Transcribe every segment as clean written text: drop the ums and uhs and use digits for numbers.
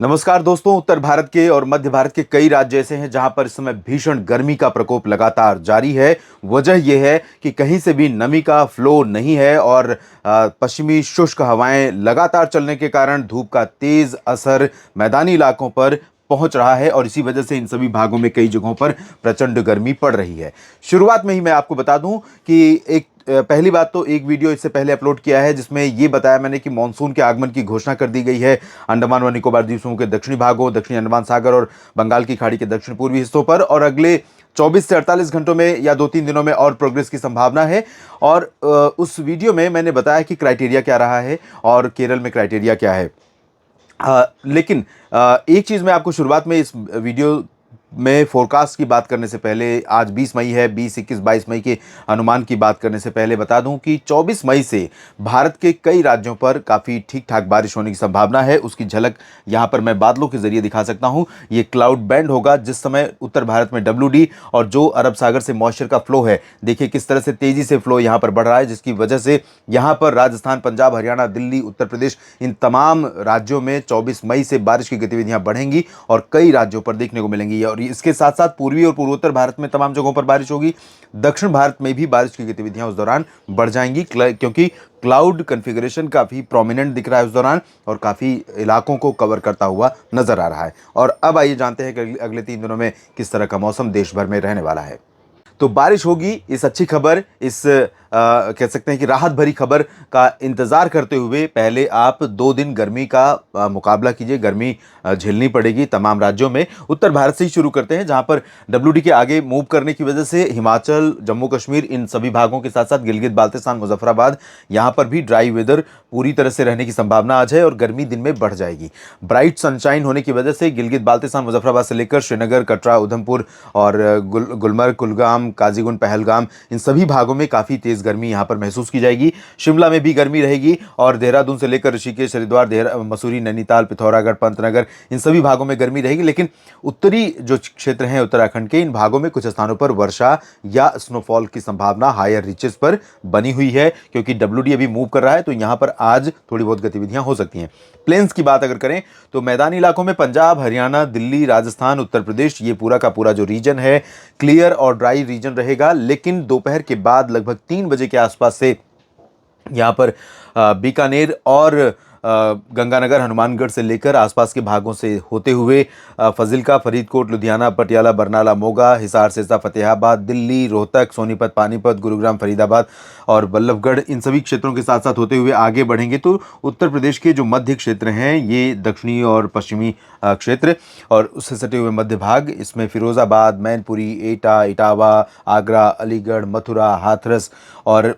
नमस्कार दोस्तों। उत्तर भारत के और मध्य भारत के कई राज्य ऐसे हैं जहां पर इस समय भीषण गर्मी का प्रकोप लगातार जारी है। वजह यह है कि कहीं से भी नमी का फ्लो नहीं है और पश्चिमी शुष्क हवाएं लगातार चलने के कारण धूप का तेज असर मैदानी इलाकों पर पहुंच रहा है और इसी वजह से इन सभी भागों में कई जगहों पर प्रचंड गर्मी पड़ रही है। शुरुआत में ही मैं आपको बता दूं कि एक पहली बात तो एक वीडियो इससे पहले अपलोड किया है जिसमें यह बताया मैंने कि मानसून के आगमन की घोषणा कर दी गई है अंडमान व निकोबार द्वीप समूह के दक्षिणी भागों, दक्षिणी अंडमान सागर और बंगाल की खाड़ी के दक्षिण पूर्वी हिस्सों पर, और अगले 24 से 48 घंटों में या 2-3 दिनों में और प्रोग्रेस की संभावना है। और उस वीडियो में मैंने बताया कि क्राइटेरिया क्या रहा है और केरल में क्राइटेरिया क्या है। लेकिन एक चीज मैं आपको शुरुआत में इस वीडियो में फोरकास्ट की बात करने से पहले, आज 20 मई है, 20, 21, 22 मई के अनुमान की बात करने से पहले बता दूं कि 24 मई से भारत के कई राज्यों पर काफ़ी ठीक ठाक बारिश होने की संभावना है। उसकी झलक यहां पर मैं बादलों के जरिए दिखा सकता हूं। ये क्लाउड बैंड होगा जिस समय उत्तर भारत में WD और जो अरब सागर से मॉइस्चर का फ्लो है, देखिए किस तरह से तेजी से फ्लो यहां पर बढ़ रहा है, जिसकी वजह से यहां पर राजस्थान, पंजाब, हरियाणा, दिल्ली, उत्तर प्रदेश, इन तमाम राज्यों में 24 मई से बारिश की गतिविधियां बढ़ेंगी और कई राज्यों पर देखने को मिलेंगी। और इसके साथ साथ पूर्वी और पूर्वोत्तर भारत में तमाम जगहों पर बारिश होगी। दक्षिण भारत में भी बारिश की गतिविधियां उस दौरान बढ़ जाएंगी क्योंकि क्लाउड कॉन्फ़िगरेशन काफी प्रोमिनेंट दिख रहा है उस दौरान और काफी इलाकों को कवर करता हुआ नजर आ रहा है। और अब आइए जानते हैं कि अगले 3 दिनों में किस तरह का मौसम देश भर में रहने वाला है। तो बारिश होगी, इस अच्छी खबर, इस कह सकते हैं कि राहत भरी खबर का इंतजार करते हुए पहले आप 2 दिन गर्मी का मुकाबला कीजिए। गर्मी झेलनी पड़ेगी तमाम राज्यों में। उत्तर भारत से ही शुरू करते हैं जहां पर WD के आगे मूव करने की वजह से हिमाचल, जम्मू कश्मीर, इन सभी भागों के साथ साथ गिलगित बाल्टिस्तान, मुजफ्फराबाद, यहां पर भी ड्राई वेदर पूरी तरह से रहने की संभावना आज है और गर्मी दिन में बढ़ जाएगी। ब्राइट सनशाइन होने की वजह से गिलगित बाल्टिस्तान, मुजफ्फराबाद से लेकर श्रीनगर, कटरा, उधमपुर और गुलमर्ग, कुलगाम, काजीगुंड, पहलगाम, इन सभी भागों में काफी तेज गर्मी यहां पर महसूस की जाएगी। शिमला में भी गर्मी रहेगी और देहरादून से लेकर ऋषिकेश, हरिद्वार, मसूरी, नैनीताल, पिथौरागढ़, पंतनगर, इन सभी भागों में गर्मी रहेगी। लेकिन उत्तरी जो क्षेत्र हैं उत्तराखंड के, इन भागों में कुछ स्थानों पर वर्षा या स्नोफॉल की संभावना हायर रीचेस पर बनी हुई है क्योंकि WD अभी मूव कर रहा है, तो यहां पर आज थोड़ी बहुत गतिविधियां हो सकती हैं। प्लेन्स की बात अगर करें तो मैदानी इलाकों में पंजाब, हरियाणा, दिल्ली, राजस्थान, उत्तर प्रदेश, ये पूरा का पूरा जो रीजन है क्लियर और ड्राई रीजन रहेगा। लेकिन दोपहर के बाद लगभग 3 बजे के आसपास से यहां पर बीकानेर और गंगानगर, हनुमानगढ़ से लेकर आसपास के भागों से होते हुए फजिल्का, फरीदकोट, लुधियाना, पटियाला, बरनाला, मोगा, हिसार, सिरसा, फतेहाबाद, दिल्ली, रोहतक, सोनीपत, पानीपत, गुरुग्राम, फरीदाबाद और बल्लभगढ़, इन सभी क्षेत्रों के साथ साथ होते हुए आगे बढ़ेंगे तो उत्तर प्रदेश के जो मध्य क्षेत्र हैं, ये दक्षिणी और पश्चिमी क्षेत्र और उससे सटे हुए मध्य भाग, इसमें फिरोजाबाद, मैनपुरी, एटा, इटावा, आगरा, अलीगढ़, मथुरा, हाथरस और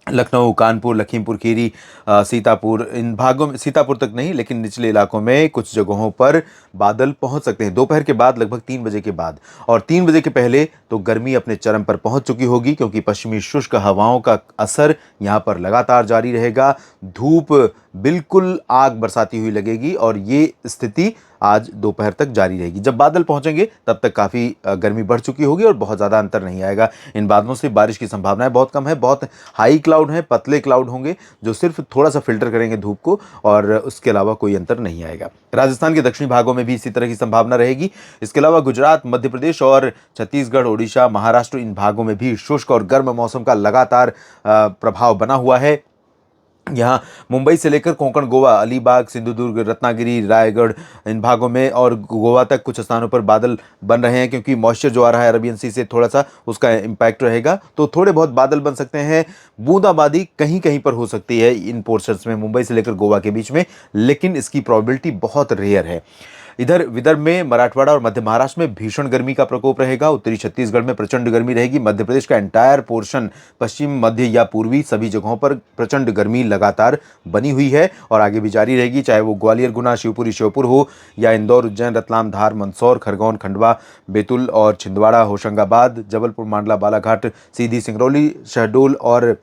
लखनऊ, कानपुर, लखीमपुर खीरी, सीतापुर, इन भागों में, सीतापुर तक नहीं लेकिन निचले इलाकों में कुछ जगहों पर बादल पहुंच सकते हैं दोपहर के बाद, लगभग 3 बजे के बाद। और 3 बजे के पहले तो गर्मी अपने चरम पर पहुंच चुकी होगी क्योंकि पश्चिमी शुष्क हवाओं का असर यहां पर लगातार जारी रहेगा। धूप बिल्कुल आग बरसाती हुई लगेगी और ये स्थिति आज दोपहर तक जारी रहेगी। जब बादल पहुंचेंगे तब तक काफ़ी गर्मी बढ़ चुकी होगी और बहुत ज़्यादा अंतर नहीं आएगा। इन बादलों से बारिश की संभावनाएं बहुत कम है। बहुत हाई क्लाउड हैं, पतले क्लाउड होंगे जो सिर्फ थोड़ा सा फिल्टर करेंगे धूप को और उसके अलावा कोई अंतर नहीं आएगा। राजस्थान के दक्षिणी भागों में भी इसी तरह की संभावना रहेगी। इसके अलावा गुजरात, मध्य प्रदेश और छत्तीसगढ़, ओडिशा, महाराष्ट्र, इन भागों में भी शुष्क और गर्म मौसम का लगातार प्रभाव बना हुआ है। यहाँ मुंबई से लेकर कोंकण, गोवा, अलीबाग, सिंधुदुर्ग, रत्नागिरी, रायगढ़, इन भागों में और गोवा तक कुछ स्थानों पर बादल बन रहे हैं क्योंकि मॉइस्चर जो आ रहा है अरबियन सी से थोड़ा सा उसका इम्पैक्ट रहेगा, तो थोड़े बहुत बादल बन सकते हैं। बूंदाबांदी कहीं कहीं पर हो सकती है इन पोर्शंस में, मुंबई से लेकर गोवा के बीच में, लेकिन इसकी प्रोबेबिलिटी बहुत रेयर है। इधर विदर्भ में, मराठवाड़ा और मध्य महाराष्ट्र में भीषण गर्मी का प्रकोप रहेगा। उत्तरी छत्तीसगढ़ में प्रचंड गर्मी रहेगी। मध्य प्रदेश का एंटायर पोर्शन, पश्चिम, मध्य या पूर्वी सभी जगहों पर प्रचंड गर्मी लगातार बनी हुई है और आगे भी जारी रहेगी, चाहे वो ग्वालियर, गुना, शिवपुरी, श्योपुर हो या इंदौर, उज्जैन, रतलाम, धार, मंदसौर, खरगोन, खंडवा, बैतूल और छिंदवाड़ा, होशंगाबाद, जबलपुर, मांडला, बालाघाट, सीधी, सिंगरौली, शहडोल और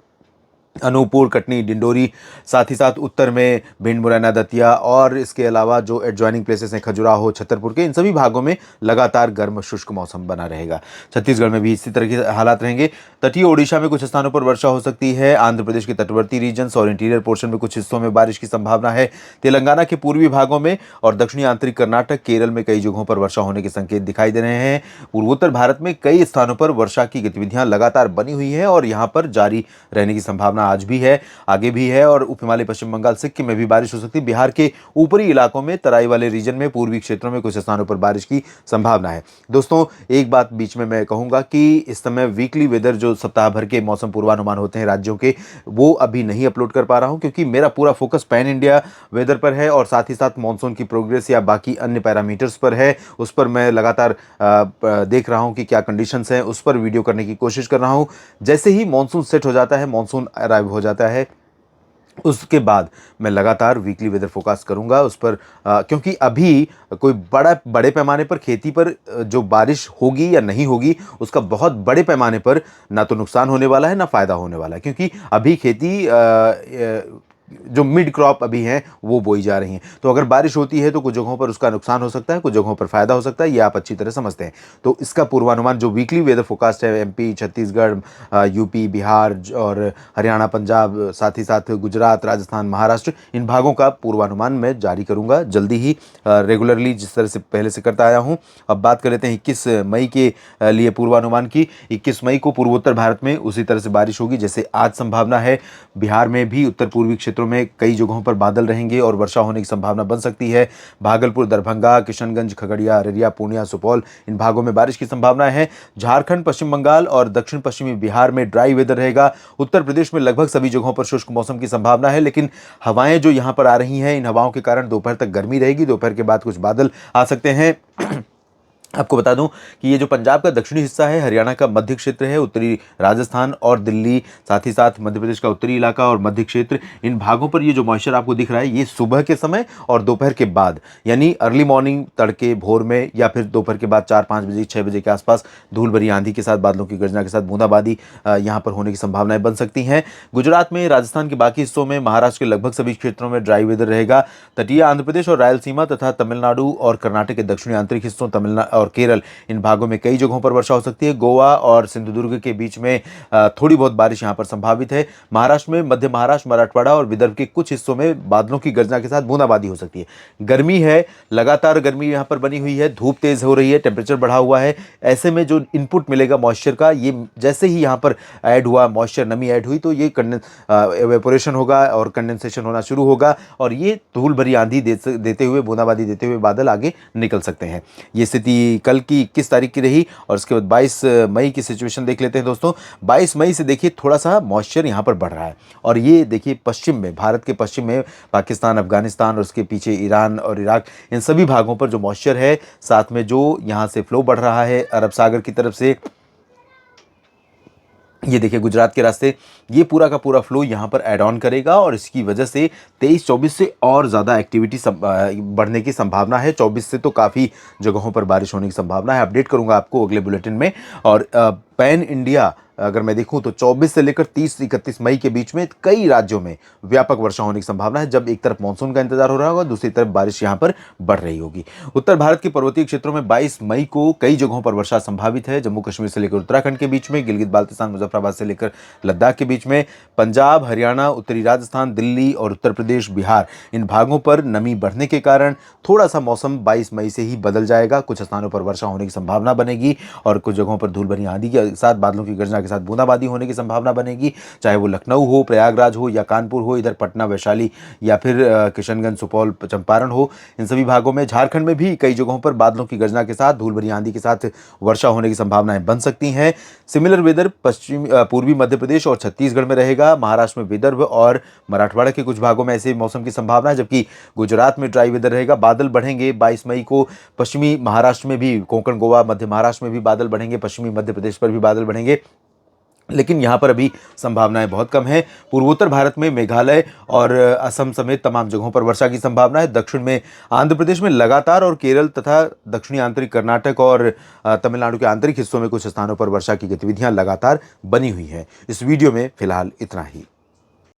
अनूपपुर, कटनी, डिंडोरी, साथ ही साथ उत्तर में भिंड, मुरैना, दतिया और इसके अलावा जो एडजॉइनिंग प्लेसेस हैं खजुराहो, छतरपुर के, इन सभी भागों में लगातार गर्म शुष्क मौसम बना रहेगा। छत्तीसगढ़ में भी इसी तरह के हालात रहेंगे। तटीय ओडिशा में कुछ स्थानों पर वर्षा हो सकती है। आंध्र प्रदेश के तटवर्ती रीजन्स और इंटीरियर पोर्शन में कुछ हिस्सों में बारिश की संभावना है। तेलंगाना के पूर्वी भागों में और दक्षिणी आंतरिक कर्नाटक, केरल में कई जगहों पर वर्षा होने के संकेत दिखाई दे रहे हैं। पूर्वोत्तर भारत में कई स्थानों पर वर्षा की गतिविधियां लगातार बनी हुई है और यहां पर जारी रहने की संभावना आज भी है, आगे भी है। और उप हिमालय, पश्चिम बंगाल, सिक्किम में भी बारिश हो सकती है। बिहार के ऊपरी इलाकों में, तराई वाले रीजन में, पूर्वी क्षेत्रों में कुछ स्थानों पर बारिश की संभावना है। दोस्तों, एक बात बीच में मैं कहूंगा कि इस समय वीकली वेदर जो सप्ताह भर के मौसम पूर्वानुमान होते हैं राज्यों के, वो अभी नहीं अपलोड कर पा रहा हूं क्योंकि मेरा पूरा फोकस पैन इंडिया वेदर पर है और साथ ही साथ मानसून की प्रोग्रेस या बाकी अन्य पैरामीटर्स पर है। उस पर मैं लगातार देख रहा हूं कि क्या कंडीशंस हैं, उस पर वीडियो करने की कोशिश कर रहा हूं। जैसे ही मानसून सेट हो जाता है, मानसून अराइव हो जाता है, उसके बाद मैं लगातार वीकली वेदर फोरकास्ट करूंगा उस पर, क्योंकि अभी कोई बड़े पैमाने पर खेती पर जो बारिश होगी या नहीं होगी, उसका बहुत बड़े पैमाने पर ना तो नुकसान होने वाला है ना फ़ायदा होने वाला है, क्योंकि अभी खेती जो मिड क्रॉप अभी हैं वो बोई जा रही हैं। तो अगर बारिश होती है तो कुछ जगहों पर उसका नुकसान हो सकता है, कुछ जगहों पर फ़ायदा हो सकता है, ये आप अच्छी तरह समझते हैं। तो इसका पूर्वानुमान जो वीकली वेदर फोरकास्ट है, एमपी, छत्तीसगढ़, यूपी, बिहार और हरियाणा, पंजाब, साथ ही साथ गुजरात, राजस्थान, महाराष्ट्र, इन भागों का पूर्वानुमान मैं जारी करूंगा जल्दी ही, रेगुलरली, जिस तरह से पहले से करता आया हूं। अब बात कर लेते हैं 21 मई के लिए पूर्वानुमान की। 21 मई को पूर्वोत्तर भारत में उसी तरह से बारिश होगी जैसे आज संभावना है। बिहार में भी उत्तर पूर्वी क्षेत्रों में कई जगहों पर बादल रहेंगे और वर्षा होने की संभावना बन सकती है। भागलपुर, दरभंगा, किशनगंज, खगड़िया, अररिया, पूर्णिया, सुपौल, इन भागों में बारिश की संभावना है। झारखंड, पश्चिम बंगाल और दक्षिण पश्चिमी बिहार में ड्राई वेदर रहेगा। उत्तर प्रदेश में लगभग सभी जगहों पर शुष्क मौसम की संभावना है, लेकिन हवाएं जो यहां पर आ रही हैं, इन हवाओं के कारण दोपहर तक गर्मी रहेगी। दोपहर के बाद कुछ बादल आ सकते हैं। आपको बता दूं कि ये जो पंजाब का दक्षिणी हिस्सा है, हरियाणा का मध्य क्षेत्र है, उत्तरी राजस्थान और दिल्ली, साथ ही साथ मध्य प्रदेश का उत्तरी इलाका और मध्य क्षेत्र, इन भागों पर ये जो मॉइस्चर आपको दिख रहा है, ये सुबह के समय और दोपहर के बाद, यानी अर्ली मॉर्निंग, तड़के, भोर में, या फिर दोपहर के बाद 4-5 बजे, 6 बजे के आसपास धूल भरी आंधी के साथ, बादलों की गर्जना के साथ बूंदाबांदी यहाँ पर होने की संभावनाएं बन सकती हैं। गुजरात में, राजस्थान के बाकी हिस्सों में, महाराष्ट्र के लगभग सभी क्षेत्रों में ड्राई वेदर रहेगा। तटीय आंध्र प्रदेश और रायलसीमा तथा तमिलनाडु और कर्नाटक के दक्षिणी आंतरिक हिस्सों, तमिलनाडु और केरल, इन भागों में कई जगहों पर वर्षा हो सकती है। गोवा और सिंधुदुर्ग के बीच में थोड़ी बहुत बारिश यहां पर संभावित है। महाराष्ट्र में, मध्य महाराष्ट्र, मराठवाड़ा और विदर्भ के कुछ हिस्सों में बादलों की गर्जना के साथ बूंदाबांदी हो सकती है। गर्मी है, लगातार गर्मी यहां पर बनी हुई है, धूप तेज हो रही है, टेम्परेचर बढ़ा हुआ है। ऐसे में जो इनपुट मिलेगा मॉइस्चर का, ये जैसे ही यहां पर ऐड हुआ मॉइस्चर, नमी ऐड हुई, तो ये एवेपोरेशन होगा और कंडेंसेशन होना शुरू होगा और ये धूल भरी आंधी देते हुए, बूंदाबांदी देते हुए बादल आगे निकल सकते हैं। ये स्थिति कल की 21 तारीख की रही और उसके बाद 22 मई की सिचुएशन देख लेते हैं दोस्तों। 22 मई से देखिए थोड़ा सा मॉइस्चर यहाँ पर बढ़ रहा है और ये देखिए पश्चिम में, भारत के पश्चिम में पाकिस्तान, अफगानिस्तान और उसके पीछे ईरान और इराक, इन सभी भागों पर जो मॉइस्चर है, साथ में जो यहाँ से फ्लो बढ़ रहा है अरब सागर की तरफ से, ये देखिए गुजरात के रास्ते, ये पूरा का पूरा फ्लो यहाँ पर ऐड ऑन करेगा और इसकी वजह से 23-24 से और ज़्यादा एक्टिविटी बढ़ने की संभावना है। 24 से तो काफ़ी जगहों पर बारिश होने की संभावना है। अपडेट करूँगा आपको अगले बुलेटिन में। और पैन इंडिया अगर मैं देखूं तो 24 से लेकर 30-31 मई के बीच में कई राज्यों में व्यापक वर्षा होने की संभावना है, जब एक तरफ मानसून का इंतजार हो रहा होगा, दूसरी तरफ बारिश यहां पर बढ़ रही होगी। उत्तर भारत के पर्वतीय क्षेत्रों में 22 मई को कई जगहों पर वर्षा संभावित है। जम्मू कश्मीर से लेकर उत्तराखंड के बीच में, गिलगित बाल्तिस्तान, मुजफ्फराबाद से लेकर लद्दाख के बीच में, पंजाब, हरियाणा, उत्तरी राजस्थान, दिल्ली और उत्तर प्रदेश, बिहार, इन भागों पर नमी बढ़ने के कारण थोड़ा सा मौसम 22 मई से ही बदल जाएगा। कुछ स्थानों पर वर्षा होने की संभावना बनेगी और कुछ जगहों पर धूल भरी आंधी के साथ, बादलों की गर्जना के साथ बूंदाबांदी होने की संभावना बनेगी। चाहे वो लखनऊ हो, प्रयागराज हो या कानपुर हो, इधर पटना, वैशाली या फिर किशनगंज, सुपौल, चंपारण हो, इन सभी भागों में, झारखंड में भी कई जगहों पर बादलों की गर्जना के साथ, धूल भरी आंधी के साथ वर्षा होने की संभावनाएं बन सकती हैं। सिमिलर वेदर पूर्वी मध्य प्रदेश और छत्तीसगढ़ में रहेगा। महाराष्ट्र में, विदर्भ और मराठवाड़ा के कुछ भागों में ऐसे मौसम की संभावना है, जबकि गुजरात में ड्राई वेदर रहेगा। बादल बढ़ेंगे 22 मई को। पश्चिमी महाराष्ट्र में भी, कोंकण, गोवा, मध्य महाराष्ट्र में भी बादल बढ़ेंगे। पश्चिमी मध्य प्रदेश पर भी बादल बढ़ेंगे, लेकिन यहाँ पर अभी संभावनाएं बहुत कम है। पूर्वोत्तर भारत में मेघालय और असम समेत तमाम जगहों पर वर्षा की संभावना है। दक्षिण में आंध्र प्रदेश में लगातार और केरल तथा दक्षिणी आंतरिक कर्नाटक और तमिलनाडु के आंतरिक हिस्सों में कुछ स्थानों पर वर्षा की गतिविधियां लगातार बनी हुई हैं। इस वीडियो में फिलहाल इतना ही।